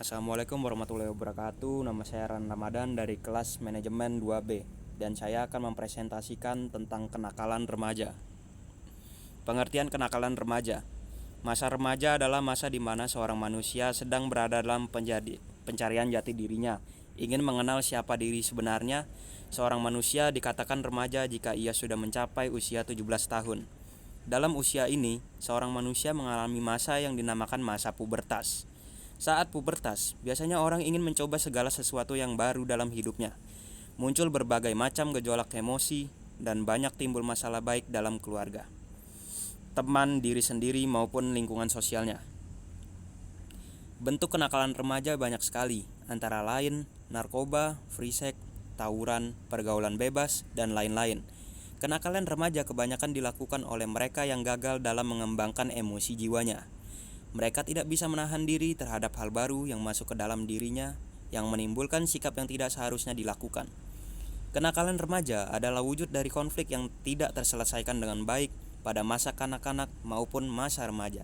Assalamualaikum warahmatullahi wabarakatuh. Nama saya Ran Ramadan dari kelas manajemen 2B dan saya akan mempresentasikan tentang kenakalan remaja. Pengertian kenakalan remaja. Masa remaja adalah masa di mana seorang manusia sedang berada dalam pencarian jati dirinya, ingin mengenal siapa diri sebenarnya. Seorang manusia dikatakan remaja jika ia sudah mencapai usia 17 tahun. Dalam usia ini, seorang manusia mengalami masa yang dinamakan masa pubertas. Saat pubertas, biasanya orang ingin mencoba segala sesuatu yang baru dalam hidupnya. Muncul berbagai macam gejolak emosi dan banyak timbul masalah baik dalam keluarga, teman, diri sendiri maupun lingkungan sosialnya. Bentuk kenakalan remaja banyak sekali, antara lain narkoba, free sex, tawuran, pergaulan bebas, dan lain-lain. Kenakalan remaja kebanyakan dilakukan oleh mereka yang gagal dalam mengembangkan emosi jiwanya. Mereka tidak bisa menahan diri terhadap hal baru yang masuk ke dalam dirinya, yang menimbulkan sikap yang tidak seharusnya dilakukan. Kenakalan remaja adalah wujud dari konflik yang tidak terselesaikan dengan baik pada masa kanak-kanak maupun masa remaja.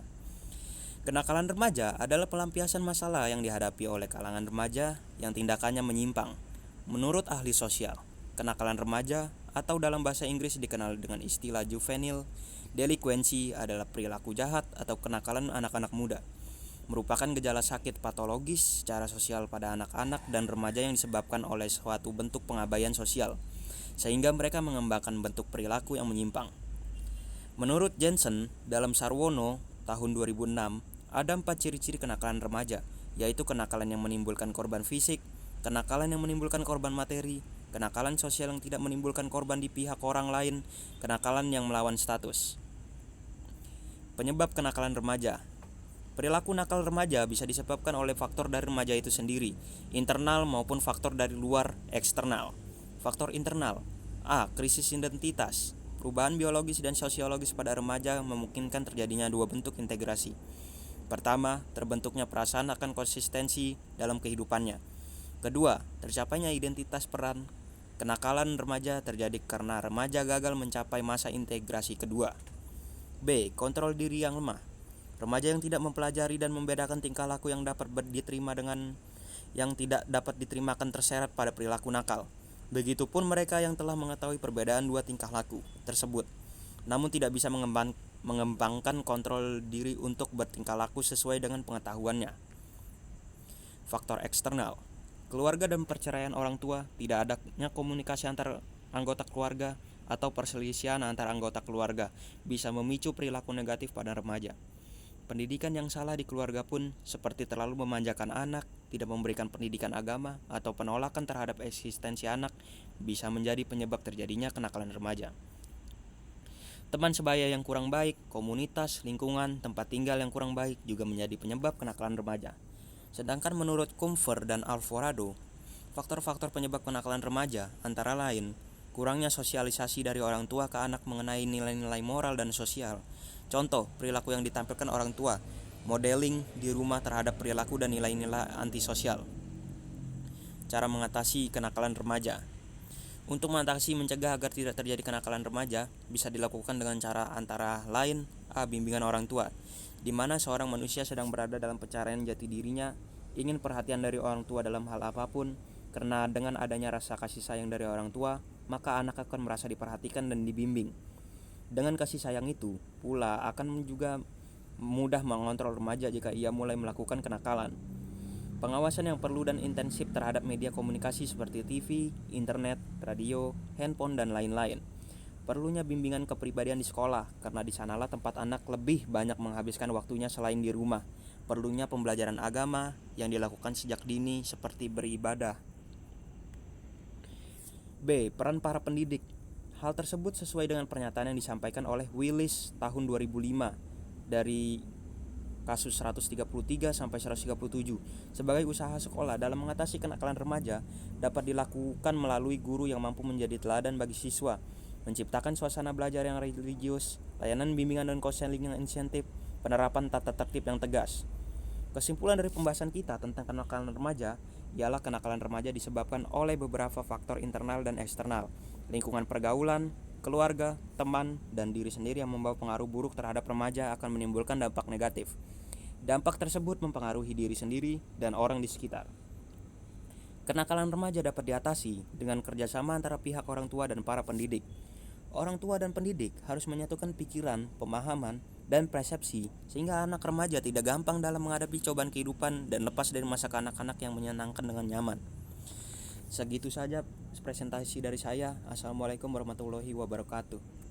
Kenakalan remaja adalah pelampiasan masalah yang dihadapi oleh kalangan remaja yang tindakannya menyimpang. Menurut ahli sosial, kenakalan remaja atau dalam bahasa Inggris dikenal dengan istilah juvenile delinquency adalah perilaku jahat atau kenakalan anak-anak muda. Merupakan gejala sakit patologis secara sosial pada anak-anak dan remaja yang disebabkan oleh suatu bentuk pengabaian sosial, sehingga mereka mengembangkan bentuk perilaku yang menyimpang. Menurut Jensen, dalam Sarwono tahun 2006, ada 4 ciri-ciri kenakalan remaja, yaitu kenakalan yang menimbulkan korban fisik, kenakalan yang menimbulkan korban materi, kenakalan sosial yang tidak menimbulkan korban di pihak orang lain, kenakalan yang melawan status. Penyebab kenakalan remaja. Perilaku nakal remaja bisa disebabkan oleh faktor dari remaja itu sendiri, internal maupun faktor dari luar, eksternal. Faktor internal: A. Krisis identitas. Perubahan biologis dan sosiologis pada remaja memungkinkan terjadinya dua bentuk integrasi. Pertama, terbentuknya perasaan akan konsistensi dalam kehidupannya. Kedua, tercapainya identitas peran. Kenakalan remaja terjadi karena remaja gagal mencapai masa integrasi kedua. B. Kontrol diri yang lemah. Remaja yang tidak mempelajari dan membedakan tingkah laku yang dapat diterima dengan yang tidak dapat diterimakan terseret pada perilaku nakal. Begitupun mereka yang telah mengetahui perbedaan dua tingkah laku tersebut, namun tidak bisa mengembangkan kontrol diri untuk bertingkah laku sesuai dengan pengetahuannya. Faktor eksternal. Keluarga dan perceraian orang tua, tidak adanya komunikasi antar anggota keluarga, atau perselisihan antar anggota keluarga bisa memicu perilaku negatif pada remaja. Pendidikan yang salah di keluarga pun, seperti terlalu memanjakan anak, tidak memberikan pendidikan agama, atau penolakan terhadap eksistensi anak, bisa menjadi penyebab terjadinya kenakalan remaja. Teman sebaya yang kurang baik, komunitas, lingkungan, tempat tinggal yang kurang baik juga menjadi penyebab kenakalan remaja. Sedangkan menurut Comfer dan Alvarado, faktor-faktor penyebab kenakalan remaja antara lain kurangnya sosialisasi dari orang tua ke anak mengenai nilai-nilai moral dan sosial. Contoh, perilaku yang ditampilkan orang tua, modeling di rumah terhadap perilaku dan nilai-nilai antisosial. Cara mengatasi kenakalan remaja. Untuk mengatasi mencegah agar tidak terjadi kenakalan remaja, bisa dilakukan dengan cara antara lain: A. Bimbingan orang tua, di mana seorang manusia sedang berada dalam pencarian jati dirinya, ingin perhatian dari orang tua dalam hal apapun, karena dengan adanya rasa kasih sayang dari orang tua, maka anak akan merasa diperhatikan dan dibimbing. Dengan kasih sayang itu pula akan juga mudah mengontrol remaja jika ia mulai melakukan kenakalan. Pengawasan yang perlu dan intensif terhadap media komunikasi seperti TV, internet, radio, handphone, dan lain-lain. Perlunya bimbingan kepribadian di sekolah, karena di sanalah tempat anak lebih banyak menghabiskan waktunya selain di rumah. Perlunya pembelajaran agama yang dilakukan sejak dini seperti beribadah. B. Peran para pendidik. Hal tersebut sesuai dengan pernyataan yang disampaikan oleh Willis tahun 2005 dari kasus 133 sampai 137. Sebagai usaha sekolah dalam mengatasi kenakalan remaja dapat dilakukan melalui guru yang mampu menjadi teladan bagi siswa, menciptakan suasana belajar yang religius, layanan bimbingan dan konseling yang insentif, penerapan tata tertib yang tegas. Kesimpulan dari pembahasan kita tentang kenakalan remaja ialah kenakalan remaja disebabkan oleh beberapa faktor internal dan eksternal. Lingkungan pergaulan, keluarga, teman, dan diri sendiri yang membawa pengaruh buruk terhadap remaja akan menimbulkan dampak negatif. Dampak tersebut mempengaruhi diri sendiri dan orang di sekitar. Kenakalan remaja dapat diatasi dengan kerjasama antara pihak orang tua dan para pendidik. Orang tua dan pendidik harus menyatukan pikiran, pemahaman, dan persepsi sehingga anak remaja tidak gampang dalam menghadapi cobaan kehidupan dan lepas dari masa kanak-kanak yang menyenangkan dengan nyaman. Segitu saja presentasi dari saya. Assalamualaikum warahmatullahi wabarakatuh.